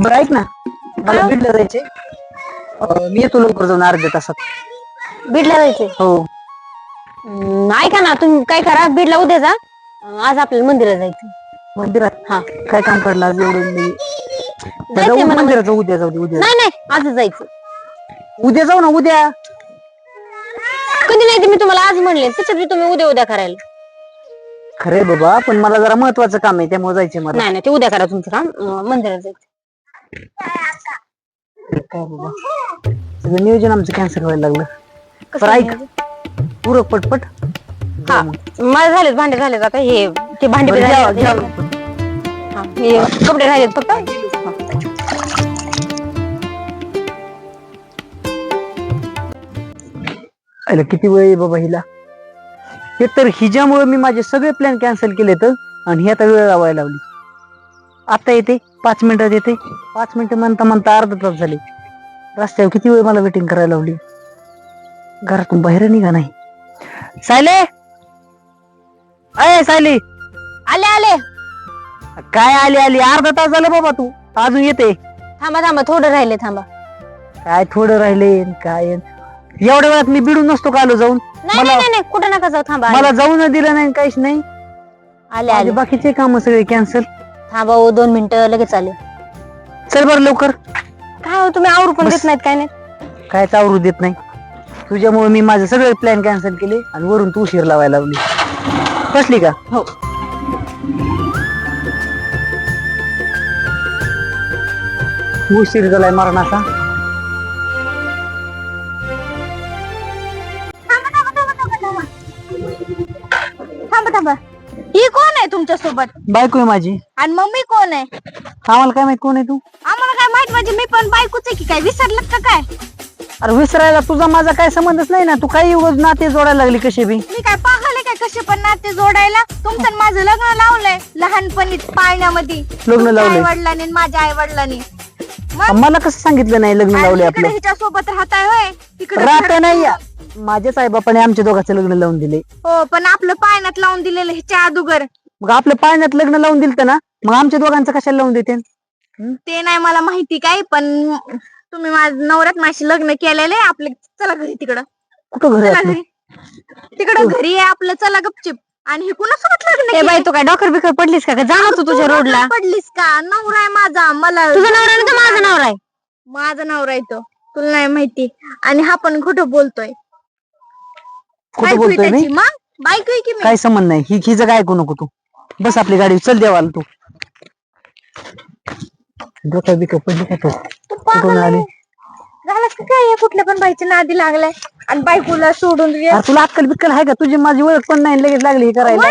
बरं ऐक ना, मला बीडला जायचे. मी येतो लवकर जाऊन अर्ध्या तासात. बीडला जायचंय. हो. ऐका ना, तुम्ही काय करा, बीडला उद्या जा. आज आपल्याला मंदिरात जायचं. मंदिरात हा, काय काम पडलं आज एवढं नाही. जायचंय मला मंदिरात जाऊ, उद्या जाऊ दे, उद्या. नाही नाही, आजच जायचं. उद्या जाऊ ना, उद्या. कधी नाही ते मी तुम्हाला आज म्हणले, त्याच्यात तुम्ही उद्या उद्या करायला. खरे बाबा, पण मला जरा महत्वाचं काम आहे त्यामुळे जायचंय मला. नाही नाही, ते उद्या करा तुमचं काम. मंदिरात जायचं. काय बाबा, सगळं नियोजन आमचं कॅन्सल व्हायला लागलं. बरं ऐक, पुरक पटपट. हा, माझे झालेत, भांडे झालेत आता. हे ते भांडे बी झाले. हा, हे कपडे राहिलेत फक्त. अरे किती वेळ आहे बाबा हिला. हे तर हिच्यामुळे मी माझे सगळे प्लॅन कॅन्सल केले तर, आणि ही आता वेळ लावायला लावली. आता येते 5 मिनिटात येते. 5 मिनिटं म्हणता म्हणता अर्धा तास झाले. रस्त्यावर किती वेळ मला वेटिंग करायला लावली. घरातून बाहेर निघा नाही. सायले, अय सायली, आले आले. काय आली आली, अर्धा तास झाला बाबा, तू अजून येते. थांबा थांबा, थोडं राहिले, थांबा. काय थोडं राहिले काय, एवढ्या वेळात मी बिडून नसतो का आलो जाऊन. नाही नाही नाही, कुठं नका जाऊ, थांबा. मला जाऊन दिलं नाही, काहीच नाही. आले आले. बाकीचे काम सगळे कॅन्सल. थांबा हो, 2 मिनिटं, लगेच आले. चल बरं लवकर. काय हो, तुम्ही आवरू पण देत नाहीत, काय नाही. काय आवरू देत नाही. तुझ्यामुळे मी माझे सगळे प्लॅन कॅन्सल केले, आणि वरून तू उशीर लावायला लावली. कसली का? हो. उशीर झालाय मरणाचा. थांबा थांबा, ही कोण आहे तुमच्या सोबत? बायको आहे माझी. आणि मम्मी कोण आहे? आम्हाला काय माहित कोण आहे तू? आम्हाला काय माहित, म्हणजे मी पण बायकोच आहे की काय, विसरलं का काय? अरे विसरायला तुझा माझा काय संबंधच नाही ना. तू काही उगाच नाते जोडायला लागली कशी बी. मी काय पागल आहे काय, कसे पण नाते जोडायला? तुमचं आणि माझं लग्न लावलंय लहानपणीच पाळण्यामध्ये. लग्न लावलंय? आई वडिलांनी, माझ्या आई वडिलांनी. मला कसं सांगितलं नाही लग्न लावले आपलं? हिच्या सोबत राहताय होय? तिकडे राहत नाही. माझ्याच आई बापाने आमच्या दोघांचं लग्न लावून दिले. हो, पण आपलं पाळण्यात लावून दिलेलं ह्याच्या अगोदर. मग आपलं पाळण्यात लग्न लावून दिलं ना, मग आमच्या दोघांचं कशाला लावून देते? ते नाही मला माहिती काय, पण तुम्ही माझ्या नवऱ्यात माझी लग्न केलेलं आहे. आपलं चला घरी, तिकडं. कुठं घर आहे? तिकडं घरी आहे आपलं, चला गपचिप. आणि हे कुणासोबत लग्न? बाई, तू काय डॉक्टर बिकर पडलीस का? जाणार तू तुझ्या रोडला? पडलीस का? नवरा आहे माझा. मला तुझा नवरा नाही, माझा नवरा आहे. माझा नवरा आहे तो, तुला नाही माहिती. आणि हा पण खोटं बोलतोय. कुठं बोलतोय मी? मग बायको आहे की मी. काय संबंध नाही. हिचं काय ऐकू नको तू. बस आपली गाडी, चल देवाला. तू डोकं बिकं पडली का तू? कुठून आली? झालं का काय, कुठल्या पण बाईच्या नादी लागलाय आणि बायकोला सोडून तुला अक्कल बिक्कल आहे का? तुझी माझी ओळख पण नाही, लगेच लागली हे करायला.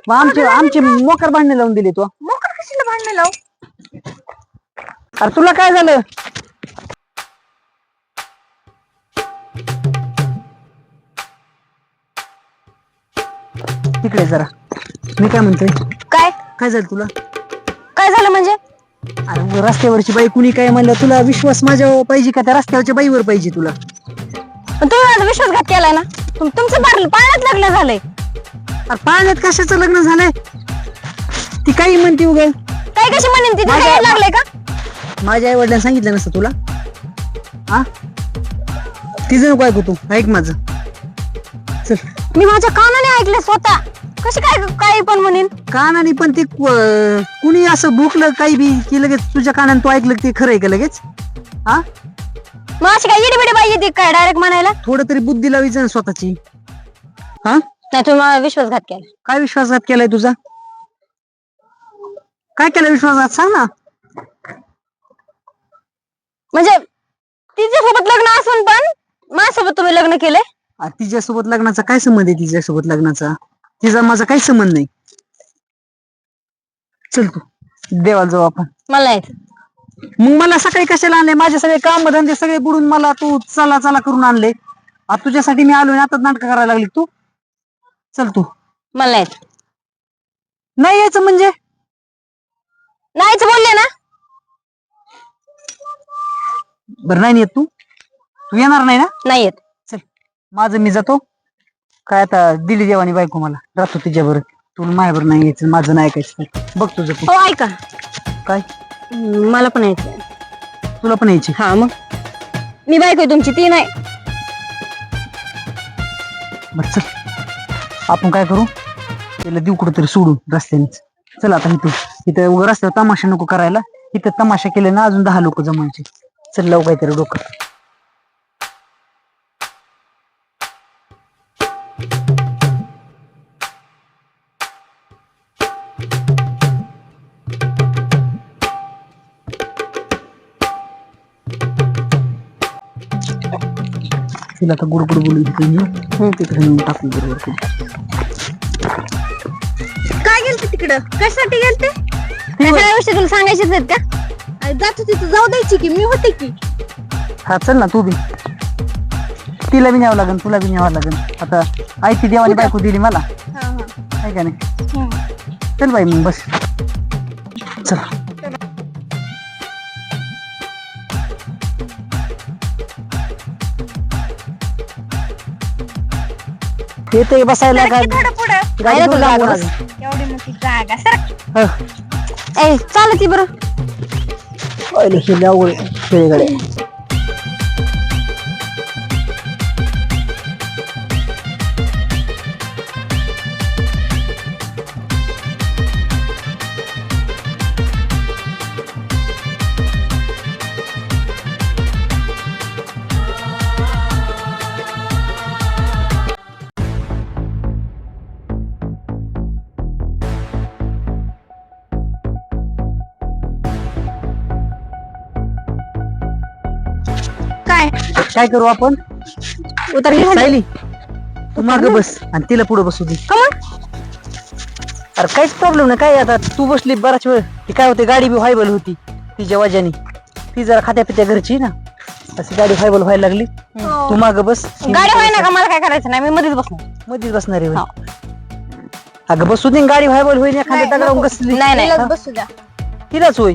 मग आमचे मोकर भांडणे लावून दिले तू. मोकर कशाला भांडणे लावू? अरे तुला काय झालं? तिकडे जरा, मी काय म्हणतोय. काय काय झालं तुला? काय झालं म्हणजे? अरे रस्त्यावरची बाई कुणी काय म्हणलं, तुला विश्वास माझ्यावर पाहिजे का त्या रस्त्यावरच्या बाईवर पाहिजे तुला? पण तुम्ही माझा विश्वासघात केलाय ना. तुमचं पाळण्यात लग्न झालंय. अरे पाळण्यात कशाचं लग्न झालंय? ती काही म्हणते उगा. काय कशी म्हणेन ती? लागलंय का? माझ्या आई वडिलांनी सांगितलं नसतं तुला? हा, तिचं नको ऐकू तू, ऐक माझं. चल. मी माझ्या कानाने ऐकलं स्वतः. कशी काय काही पण म्हणेन? कानाने पण ते कुणी असं भोकलं काही बी की लगेच तुझ्या कानाने तू ऐकलं ते खरं आहे का लगेच? हा, मग अशी काय इडी बिडी बाई येते काय डायरेक्ट म्हणायला? थोडं तरी बुद्धी लावायचं ना स्वतःची. हा, नाही, तुम्ही माझा विश्वासघात केला. काय विश्वासघात केलाय तुझा? काय केलं विश्वासघात, सांग ना. म्हणजे तिच्यासोबत लग्न असून पण माझ्यासोबत तुम्ही लग्न केलंय? तिच्यासोबत लग्नाचा काय संबंध आहे? तिच्यासोबत लग्नाचा तिचा माझा काही संबंध नाही. चल तू, देवाला जाऊ आपण. मला यायचं. मग मला सकाळी कशाला आणले? माझे सगळे काम धंदे सगळे बुडून मला तू चला चला करून आणले. आता तुझ्यासाठी मी आलोय, आता नाटक करायला लागली तू. चल तू. मला यायचं. नाही यायचं म्हणजे? नाहीच बोलले ना. बरं नाही येत तू? तू येणार नाही ना? नाही येत. चल, माझं मी जातो. काय आता दिली देवानी बायको मला, राहतो तिच्याबरोबर. तुला माझ्यावर नाही यायचं, माझं नाही ऐकायचं. बघ तुझं तू. हो ऐका, काय मला पण यायचं. तुला पण यायची? हा मग मी बायको आहे तुमची, ती नाही. बर चल, आपण काय करू, त्याला देऊ कुठंतरी सोडून रस्त्यानेच. चल आता इथं उगा रस्त्यावर तमाशा नको करायला. इथं तमाशा केले ना अजून 10 लोक जमायचे. चल लावू काहीतरी डोकं. तिला आता गुडगुड बोलून तिकडे नेऊन टाकून बरोबर. काय गेलते तिकडं, कशासाठी गेलते? सगळ्या गोष्टी तुला सांगायचीच आहेत का? जातो तिथं जाऊ द्यायची की, मी होते की. हा चल ना, तू बी. तिला बी न्यावं लागेल, तुला बी न्यावं लागेल. आता आई ती देवानी बायको दिली मला, आहे का नाही? चल बाई मग बस. चल येते बसायला का? गाडी बघ लांबून अजून. एवढी मोठी जागा सर. हो. चालती बरं. पहिले हे अवघड खेळगडे. काय करू आपण? सायली तू माग बस आणि तिला पुढे बसू दे. अरे काहीच प्रॉब्लेम नाही. काय आता तू बसली बराच वेळ, ती काय होते गाडी बी व्हायबल होती तिच्या वजानी. ती जरा खात्या पित्या घरची ना, अशी गाडी व्हायबल व्हायला लागली. तू माग बस. गाडी व्हाय ना का, मला काय करायचं नाही, मी मध्येच बसणार. मध्येच बसणार आहे? अगं बसू दे, गाडी व्हायबल होईल. एखाद्या दगडावर बसली नाही बसू द्या. तिलाच होय.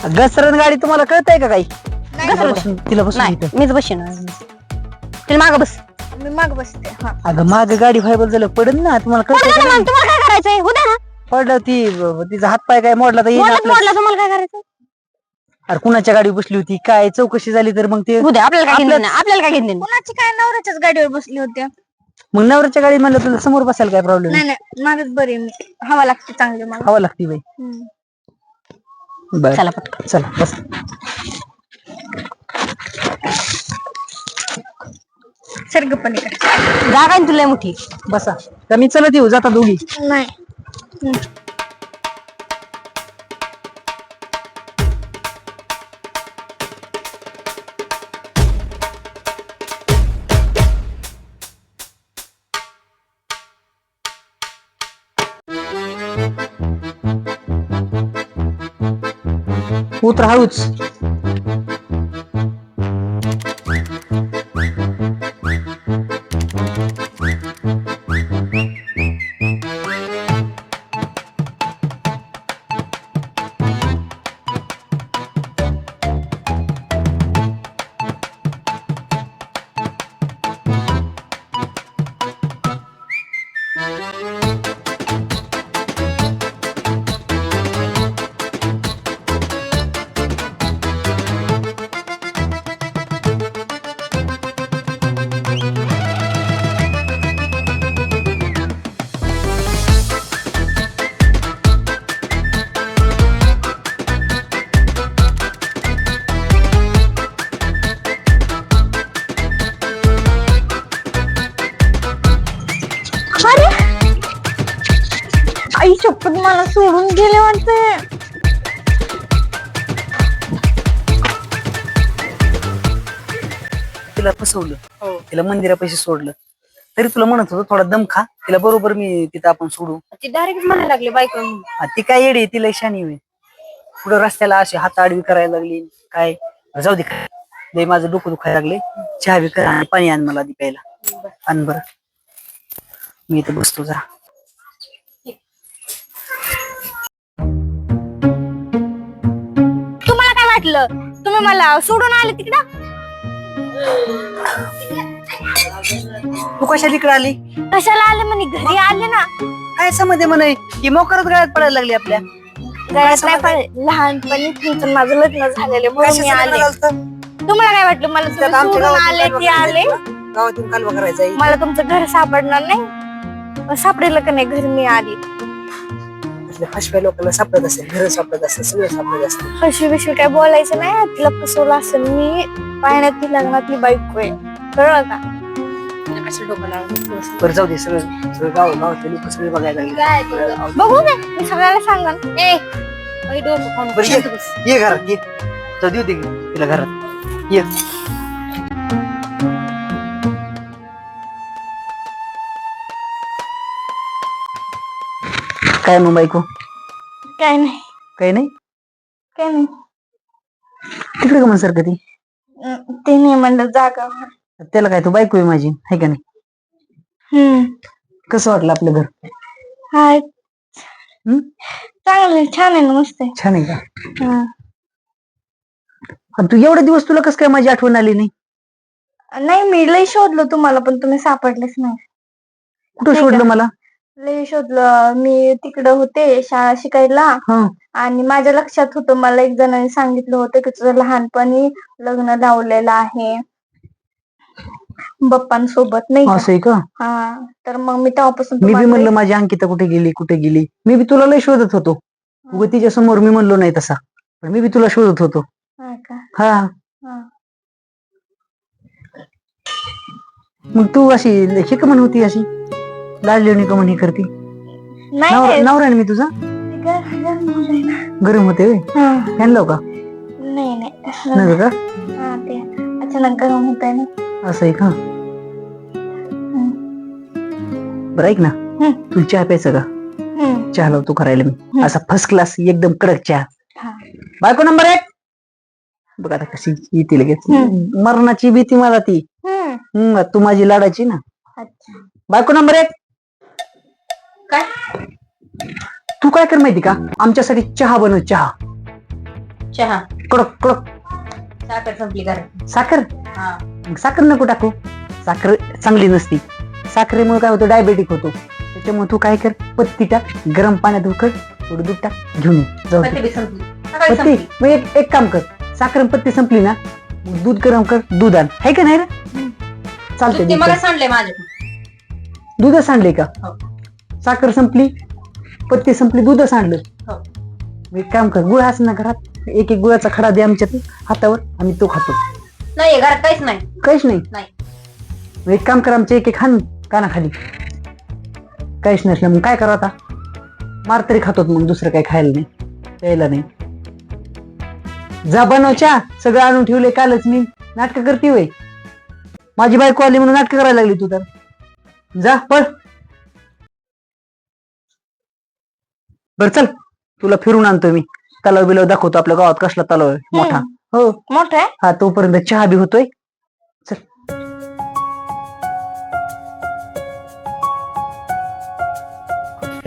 घसरण गाडी तुम्हाला कळतंय का काही? तिला बसून मीच बसेन. तिला माग बस. मी माग बसते. अगं माग गाडी व्हायबल झालं पडेल ना, तुम्हाला कळतंय? तुम्हाला काय करायचंय? उद्या ना पडलं तिचा हात पाय काय मोडला तर येईल आपलं. मोडला, तुम्हाला काय करायचं? अरे कुणाच्या गाडी बसली होती, काय चौकशी झाली तर मग ते उद्या आपल्याला काय घेणं, आपल्याला काय घेणं. कुणाची काय, नवऱ्याच्याच गाडीवर बसली होती. मग नवऱ्याच्या गाडी म्हणलं तुला समोर बसायला काय प्रॉब्लेम? नाही माझच बरी, हवा लागते चांगली मला. हवा लागते बाई. बर चला पटकन चला बस. सरगपणे जागा आहे तुला मोठी. बसा. का मी चलत येऊ? जाता दोघी? नाही. उतर हळूच. आई शपथ, मला सोडून गेले वाटते. तिला फसवलं, तिला मंदिरापाशी सोडलं. तरी तुला म्हणत होतो थोडा दम खा, तिला बरोबर मी तिथं आपण सोडू. ती डायरेक्ट म्हणायला लागली बायको. ती काय येडी, तिला शानी होईल. पुढे रस्त्याला अशी हात आडवी करायला लागली. काय जाऊ दे, लय माझं डोकं दुखायला लागले. चहा बी कर आणि पाणी आण मला आधी प्यायला. आण बरं, मी इथं बसतो जरा. तुम्हाला काय वाटलं, तुम्ही मला सोडून आले तिकडं? तू कशाला इकडे आली? कशाला आले म्हणे, घरी आले ना. काय समज म्हणे की मोकरच गळ्यात पडायला लागली आपल्या. गळ्यात नाही पण लहानपणी तुमचं माझं लग्न झालेलं म्हणून मी आले. तुम्हाला काय वाटलं मला तुम्ही सोडून आले की आले? गावातून कालवा करायचा मला तुमचं घर सापडणार नाही, सापडेल का नाही घर मी आली. फसव्या लोकांना सापडत असेल, घर सापडत असेल, सगळं सापडत असेल. फसवी बिशवी काय बोलायचं नाही, तिला फसवलं असेल. मी पाण्यातली लग्नातली बायको आहे, कळलं का? बरं जाऊ दे, सगळं सगळं गावातले लोक सगळे बघायला लागले. बघू दे, मी सगळ्याला सांगन. बरं ये घरात, ये जाऊ देऊ दे तिला घरात, ये. काय मग बायको? काय नाही, काही नाही. काय नाही. तिकडे का मग सर कधी? ते नाही म्हणलं जागा. त्याला काय, तू बायको आहे माझी, आहे का नाही? कसं वाटलं आपलं घर? हाय, चांगलं छान आहे ना, मस्त आहे. छान आहे का? तू एवढे दिवस तुला कसं काय माझी आठवण आली नाही? नाही, मी लय शोधलो तुम्हाला पण तुम्ही सापडलेच नाही. कुठं शोधलं मला? लय शोधलं. मी तिकडे होते शाळा शिकायला आणि माझ्या लक्षात होतं, मला एक जणांनी सांगितलं होतं की तुझं लहानपणी लग्न लावलेलं आहे बप्पांसोबत, नाही असं आहे का? हा, तर मग मी तेव्हापासून मी बी म्हणलं माझी अंकिता कुठे गेली. मी बी तुला लय शोधत होतो. उगा तिच्या समोर मी म्हणलो नाही तसा, पण मी बी तुला शोधत होतो. हा, मग तू अशी हे का म्हण होती, अशी लाजली का म्हण हे करती? नवरा मी तुझा गरम होते फॅन लाव का? नाही का? अचानक गरम होत आहे ना. असं आहे का? बरं ऐक ना, तुला चहा प्यायचं का? चहा लावतो करायला मी, असा फर्स्ट क्लास एकदम कडक चहा. बायको नंबर 1. बघ आता कशी येते लगेच, मरणाची भीती मला ती. तू माझी लाडाची ना. बायको नंबर 1. काय? तू काय कर माहिती का, आमच्यासाठी चहा बनव. चहा कडक कडक. साखर संपली का? साखर? साखर नको टाकू, साखर चांगली नसती. साखरेमुळे काय होतं, डायबेटिक होतो. त्याच्यामुळे तू काय कर, पत्ती टाक, गरम पाण्यात उकळ, थोडं दूध टाक, घेऊन ये. जाऊ पत्ती. मग एक काम कर, साखर पत्ती संपली ना, दूध गरम कर, दूध आण. आहे का नाही रे? चालते. दूध सांडले का? साखर संपली, पत्ती संपली, दूध सांडलं. एक काम कर, गुळ असं ना घरात, एक गुळाचा खडा दे आमच्या हातावर, आम्ही तो खातो. नाही घरात काहीच नाही. काहीच नाही? एक काम कर, आमच्या एक हान कानाखाली. काहीच नसलं मग काय करा आता, मार तरी खातो, मग दुसरं काही खायला नाही, प्यायला नाही. जा बनव चहा, सगळं आणून ठेवले कालच. मी नाटक करते वय, माझी बायको आली म्हणून नाटक करायला लागली तू तर. जा पळ. बर चल, तुला फिरून आणतो मी, तलाव बिलाव दाखवतो. आपल्या गावात कसला तलाव आहे, मोठा. हो मोठा आहे. हा, तोपर्यंत चहा बी होतोय. चल.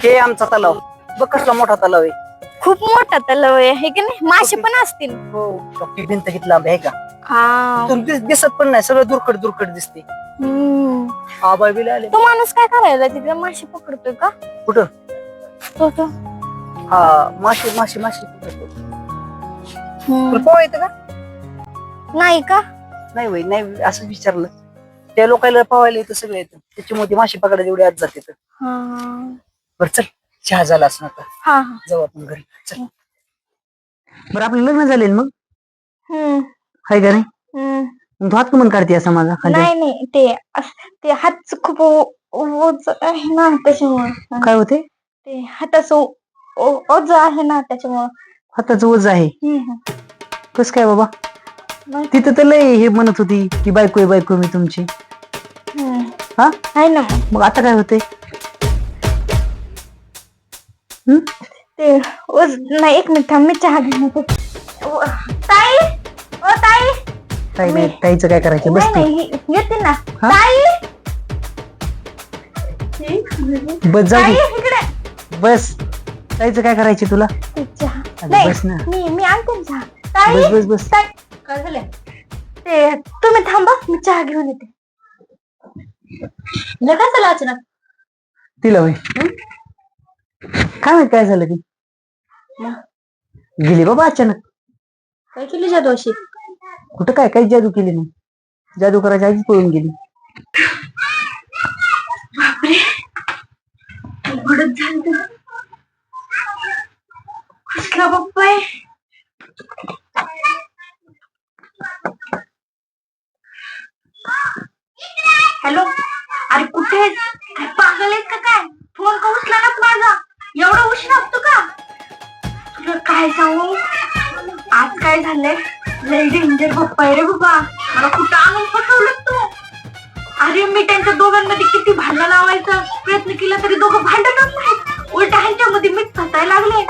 हे आमचा तलाव बघ, कसला मोठा तलाव आहे. खूप मोठा तलाव आहे की नाही? मासे पण असतील. हो, भिंत किती लांब आहे का? दिसत पण नाही, सगळं दुर्कट दुर्कट दिसते. आबाळ बिल आले. तो माणूस काय करायला तिकडे, मासे पकडतोय का? कुठं? तो हा, मासे पकडतो. पोहा येतं का? नाही का? नाही वय, नाही असं विचारलं. त्या लोकांना पवायला येतं, सगळं येतं, त्याच्यामुळे मासे पकडायला एवढे आज जाते. बरं चल, चहा झाला असं आता, जाऊ आपण घरी. चल. बरं आपलं लग्न झालेलं मग, हाय का नाही? तू हात कमन काढते असा माझा? नाही, ते हात खूप ओझ आहे ना, त्याच्यामुळे. काय होते? ते हाताचं ओझ आहे ना, त्याच्यामुळे. हाताचं ओझ आहे? कस काय बाबा? तिथं तर लय हे म्हणत होती की बायको मी तुमची. हा, आहे ना. मग आता काय होते? ते ओझ नाही. एक मिनिट थांब, मी चहा घेऊन येते. ताई, ओ ताई. काही नाही, ताईचं काय करायचं? बस येते ना ताई. बस जाऊ, बस. ताईचं काय करायचं तुला? बस ना, मी आणते चहा. ताई, बस. काय झालं? ते तुम्ही थांबा, मी चहा घेऊन येते. कसं अचानक तिला होय, काय माहित काय झालं ती? गेली बाबा अचानक. काय केली जादू अशी? कुठं काय काही जादू केली नाही. जादू करायच्या आधीच पळून गेली. अवघडच झालं. कसला बाप्पा आहे? हॅलो, अरे कुठे आहेस? काय पागल आहेस का काय? फोन का उचला ना माझा? एवढा उशीर असतो का? तुला काय सांगू, आज काय झालंय? लय डेंजर बाप्पा आहे रे बाबा. मला कुठं आणून फसवलं तू? अरे मी त्यांच्या दोघांमध्ये किती भांडण लावायचा प्रयत्न केला तरी दोघं भांडणच नाही. उलट ह्यांच्यामध्ये मीच फसायला लागले.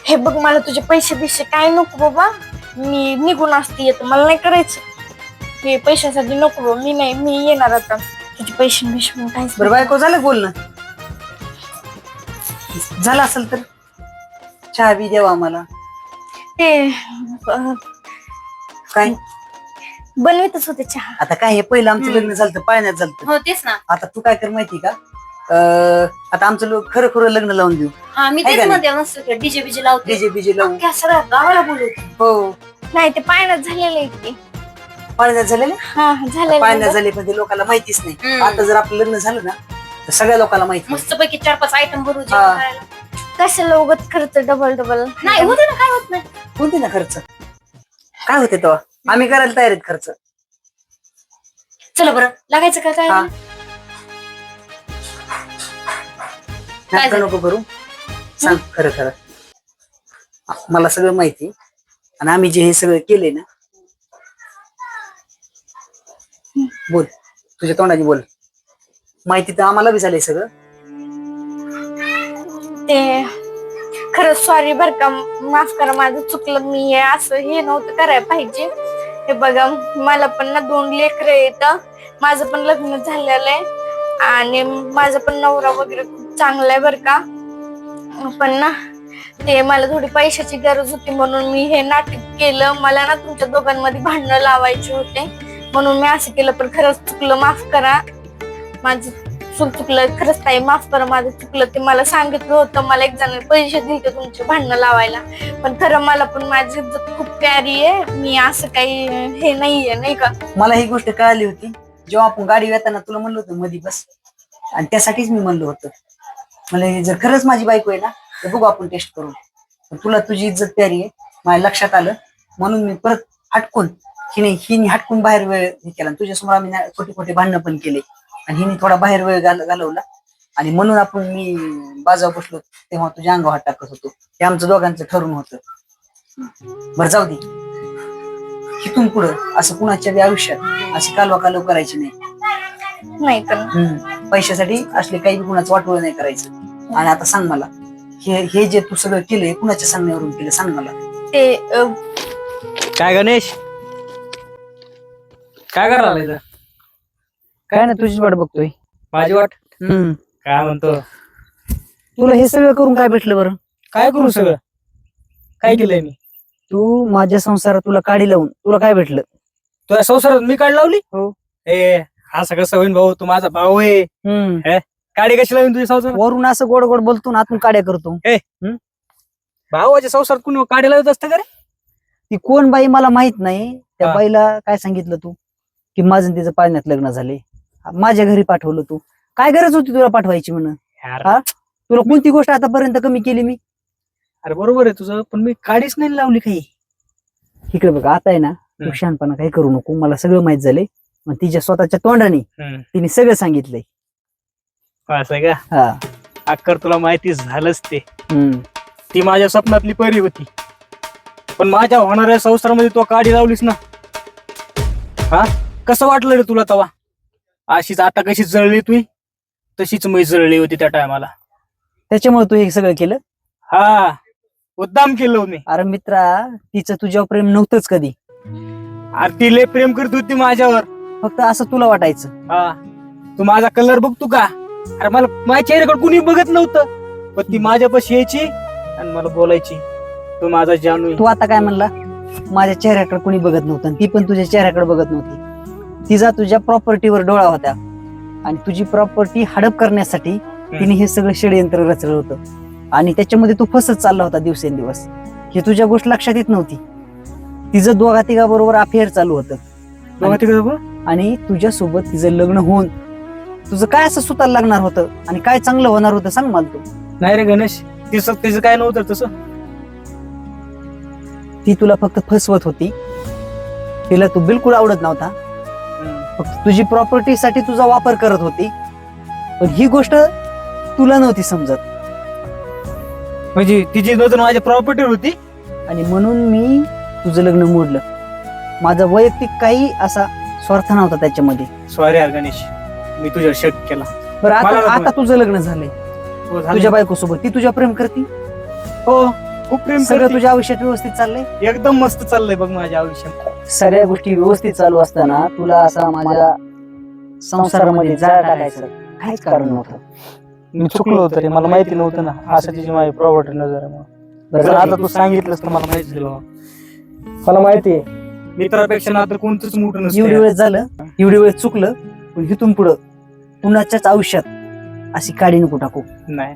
हे बघ, मला तुझे पैसे बिशे काय नको बाबा. मी निघून असते येत, मला नाही करायचं हे पैशासाठी. नको बाबा, मी येणार आता. तुझे पैसे बिशे काय. बरं बायको, झालं बोलणं? झालं असेल तर चहा बी द्यावा आम्हाला. ते काय बनवितच होते चहा. आता काय, हे पहिलं आमचं लग्न झालं पाळण्यात झालं. हो तेच ना. आता तू काय कर माहिती का, आता आमचं लोक खरं खरं लग्न लावून देऊ. मी आहे तेच का म्हणते, मस्त डीजे बीजे लावते. डीजे बीजे लावून त्या सगळ्या गावाला बोलवते. हो. नाही ते पाण्यात झालेलं आहे की. पाळण्यात झालेले झालेलं पाळण्यात झाले, पण ते लोकांना माहितीच नाही. आता जर आपलं लग्न झालं ना तर सगळ्या लोकांना माहिती. मस्त पैकी 4-5 आयटम भरू. कशाला उगत खर्च डबल नाही होते ना. काय होत नाही. कोणते ना खर्च काय होते तेव्हा आम्ही करायला तयार आहेत खर्च. चला बरं, लागायचं का काय? नाटकं नको करू, सांग खरं खरं. मला सगळं माहिती, आणि आम्ही जे हे सगळं केलंय ना, बोल तुझ्या तोंडाने बोल. माहिती तर आम्हाला बी झालंय सगळं. ते खरंच सॉरी बर का, माफ करा, माझं चुकलं. मी हे असं हे नव्हतं करायला पाहिजे. हे बघा, मला पण ना 2 लेकरं आहेत. माझं पण लग्न झालेलं आहे आणि माझा पण नवरा वगैरे खूप चांगला आहे बर का. पण ना ते मला थोडी पैशाची गरज होती म्हणून मी हे नाटक केलं. मला ना तुमच्या दोघांमध्ये भांडणं लावायचे होते म्हणून मी असं केलं. पण खरंच चुकलं, माफ करा. माझं चुकलं खरंच ताई, माफ करा. माझं चुकलं. ते मला सांगितलं होतं, मला एक जण पैसे दिले तुमचे भांडणं लावायला. पण खरं मला पण माझी इज्जत खूप प्यारी आहे. मी असं काही हे नाहीये, नाही का. मला ही गोष्ट कळाली होती जेव्हा आपण गाडी येताना तुला म्हणलं होतं मधी बस, आणि त्यासाठीच मी म्हणलं होतं, मला जर खरंच माझी बायको आहे ना तर बघू आपण टेस्ट करू. तुला तुझी इज्जत प्यारी आहे माझ्या लक्षात आलं, म्हणून मी परत हटकून हिने हटकून बाहेर वेळ हे केला. तुझ्यासमोर आम्ही खोटे खोटे भांडणं पण केले आणि हिने थोडा बाहेर वेळ घालवला, आणि म्हणून आपण मी बाजावर बसलो तेव्हा तुझ्या अंगावर हात टाकत होतो. हे आमचं दोघांचं ठरवून होतं. बरं जाऊ दे, इथून पुढं असं कुणाच्या बी आयुष्यात अशी कालवा करायची नाही तर पैशासाठी असले काही बी कुणाचं वाटोळं नाही करायचं. आणि आता सांग मला, हे जे तू सगळं केलंय कुणाच्या सांगण्यावरून केलं, सांग मला. ते काय गणेश, काय करायला? काय ना, तुझीच वाट बघतोय. माझी वाट काय म्हणतो? तुला हे सगळं करून काय भेटलं बरं? काय करू सगळं? काय केलंय मी? तू माझ्या संसारात तुला काढी लावून तुला काय भेटलं? तुझ्या संसारात मी काढ लावली? हो. ए असं कसं होईन भाऊ, तू माझा भाऊ आहे. काडी कशी लावीन तुझ्या संसारात? वरून असं गोड गोड बोलतो ना, आतून काड्या करतो. भावाच्या संसारात कुणी काडी लावत असतं का रे? ती कोण बाई मला माहित नाही. त्या बाईला काय सांगितलं तू की माझं तिचं पाळण्यात लग्न झाले, माझ्या घरी पाठवलं. तू काय गरज होती तुला पाठवायची म्हणून? तुला कोणती गोष्ट आतापर्यंत कमी केली मी? अरे बरोबर आहे तुझं, पण मी काडीच नाही लावली काही. इकडे बघ, आता आहे ना, तू शहाणपणा काही करू नको. मला सगळं माहित झालंय. मग तिच्या स्वतःच्या तोंडाने तिने सगळं सांगितलंय. असं का? हा, अक्कर तुला माहिती झालंच ते. ती माझ्या स्वप्नातली परी होती, पण माझ्या होणाऱ्या संसारामध्ये तू काडी लावलीस ना. कसं वाटलं रे तुला तवा? अशीच आता कशी जळली तू, तशीच मी जळली होती त्या टायमाला. त्याच्यामुळे तू हे सगळं केलं? हा, मुद्दाम केलं मी. अरे मित्रा, तिचं तुझ्यावर प्रेम नव्हतंच कधी. अरे ती लय प्रेम करत होती माझ्यावर, फक्त असं तुला वाटायचं. हा, तू माझा कलर बघतो का? अरे मला माझ्या चेहऱ्याकडे कुणी बघत नव्हतं, पण ती माझ्यापाशी यायची आणि मला बोलायची, तू माझा जानू. तू आता काय म्हणला? माझ्या चेहऱ्याकडे कोणी बघत नव्हतं, ती पण तुझ्या चेहऱ्याकडे बघत नव्हती. तिचा तुझ्या प्रॉपर्टीवर डोळा होता आणि तुझी प्रॉपर्टी हडप करण्यासाठी तिने हे सगळं षडयंत्र रचलं होतं आणि त्याच्यामध्ये तू फसत चालला होता दिवसेंदिवस. हे तुझ्या गोष्ट लक्षात येत नव्हती. तिचं दोघा तिघा बरोबर अफेअर चालू होतं आणि तुझ्यासोबत तिचं लग्न होऊन तुझं काय असं सुताला लागणार होतं आणि काय चांगलं होणार होतं सांग मला तू. नाही रे गणेश, तिचं काय नव्हतं तसं. ती तुला फक्त फसवत होती. तिला तू बिलकुल आवडत नव्हता. फक्त तुझी प्रॉपर्टीसाठी तुझा वापर करत होती. पण ही गोष्ट तुला नव्हती समजत. म्हणजे तिची नजर माझ्या प्रॉपर्टीवर होती. आणि म्हणून मी तुझं लग्न मोडलं. माझा वैयक्तिक काही असा स्वार्थ नव्हता त्याच्यामध्ये. सॉरी यार गणेश, मी तुझ्यावर शक केला. बरं मला आता नको. आता तुझं लग्न झालंय हो, झालं. तुझ्या बायकोसोबत. ती तुझ्या प्रेम करते. हो, खूप प्रेम सगळं करते. तुझ्या आयुष्यात व्यवस्थित चाललंय. एकदम मस्त चाललंय बघ माझ्या आयुष्यात. सगळ्या गोष्टी व्यवस्थित चालू असताना तुला असा माझ्या संसारामध्ये जाळ टाकायचं काहीच कारण नव्हतं. मी चुकलो होतो रे, मला माहिती नव्हतं ना असं तिची माझी प्रॉपर्टी नजर आहे. बरं, जर आता तू सांगितलंस तर मला माहिती दिलं. मला माहितीये मित्रापेक्षा नातं कोणतंच मोठं एवढी नसतं. वेळ झालं, एवढी वेळ चुकलं, पण इथून पुढं कुणाच्याच आयुष्यात अशी काडी नको टाकू. नाही